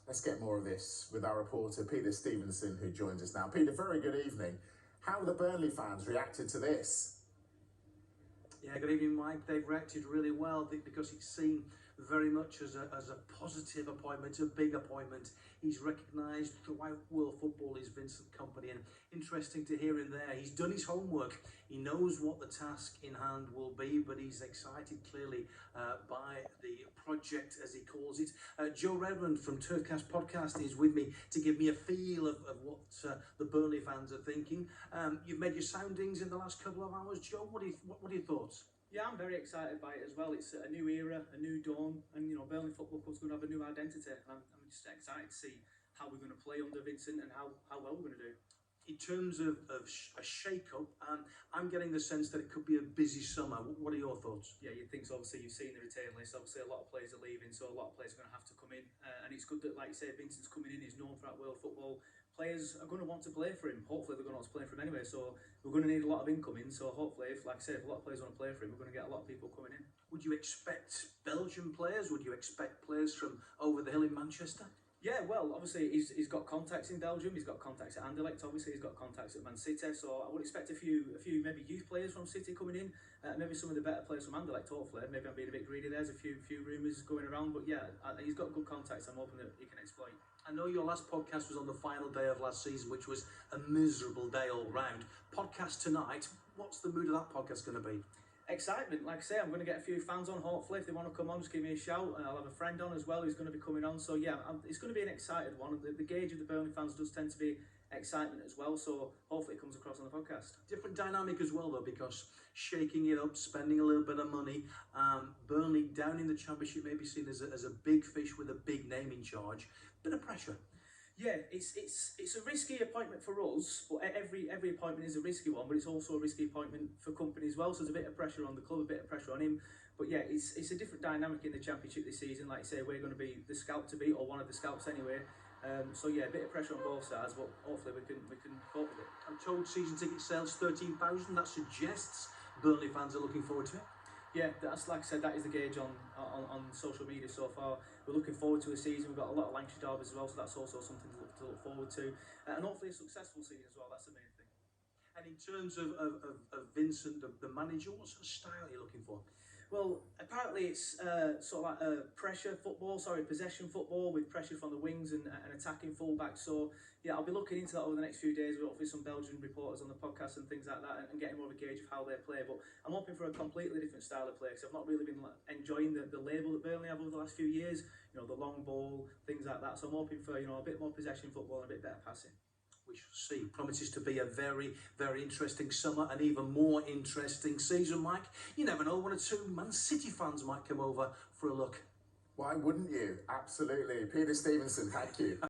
Let's get more of this with our reporter Peter Stevenson, who joins us now. Peter, very good evening. How have the Burnley fans reacted to this? Yeah, good evening, Mike. They've reacted really well because it's seen very much as a positive appointment, a big appointment. He's recognised throughout world football is Vincent Kompany, and interesting to hear him there. He's done his homework. He knows what the task in hand will be, but he's excited clearly by the project, as he calls it. Joe Redmond from Turfcast Podcast is with me to give me a feel of what the Burnley fans are thinking. You've made your soundings in the last couple of hours, Joe. What are your thoughts? Yeah, I'm very excited by it as well. It's a new era, a new dawn, and Burnley Football Club's going to have a new identity. And I'm just excited to see how we're going to play under Vincent and how well we're going to do. In terms of a shake-up, I'm getting the sense that it could be a busy summer. What are your thoughts? Yeah, you'd think so. Obviously, you've seen the retain list. Obviously, a lot of players are leaving, so a lot of players are going to have to come in. And it's good that, like you say, Vincent's coming in. He's known throughout world football. Players are going to want to play for him. Hopefully, they're going to want to play for him anyway. So we're going to need a lot of incoming. So hopefully, if a lot of players want to play for him, we're going to get a lot of people coming in. Would you expect Belgian players? Would you expect players from over the hill in Manchester? Yeah, well, obviously he's got contacts in Belgium. He's got contacts at Anderlecht. Obviously, he's got contacts at Man City. So I would expect a few maybe youth players from City coming in. Maybe some of the better players from Anderlecht. Hopefully, maybe I'm being a bit greedy. There's a few rumours going around, but yeah, he's got good contacts. I'm hoping that he can exploit. I know your last podcast was on the final day of last season, which was a miserable day all round. Podcast tonight. What's the mood of that podcast going to be? Excitement, like I say, I'm going to get a few fans on. Hopefully, if they want to come on, just give me a shout. I'll have a friend on as well who's going to be coming on. So yeah, it's going to be an excited one. The gauge of the Burnley fans does tend to be excitement as well. So hopefully it comes across on the podcast. Different dynamic as well though, because shaking it up, spending a little bit of money. Burnley down in the Championship may be seen as a big fish with a big name in charge. Bit of pressure. Yeah, it's a risky appointment for us, but every appointment is a risky one, but it's also a risky appointment for Kompany as well, so there's a bit of pressure on the club, a bit of pressure on him. But yeah, it's a different dynamic in the Championship this season. Like I say, we're going to be the scout to beat, or one of the scouts anyway. So yeah, a bit of pressure on both sides, but hopefully we can cope with it. I'm told season ticket sales 13,000. That suggests Burnley fans are looking forward to it. Yeah, that's, like I said, that is the gauge on social media so far. We're looking forward to a season. We've got a lot of Lancashire derbies as well, so that's also something to look forward to. And hopefully a successful season as well, that's the main thing. And in terms of Vincent, the manager, what sort of style are you looking for? Well, apparently it's sort of like possession football with pressure from the wings and attacking fullback. So yeah, I'll be looking into that over the next few days with hopefully some Belgian reporters on the podcast and things like that, and getting more of a gauge of how they play. But I'm hoping for a completely different style of play, because I've not really been enjoying the label that Burnley have over the last few years. You know, the long ball, things like that. So I'm hoping for a bit more possession football and a bit better passing. We shall see. Promises to be a very, very interesting summer, and even more interesting season, Mike. You never know, one or two Man City fans might come over for a look. Why wouldn't you? Absolutely. Peter Stevenson, thank you.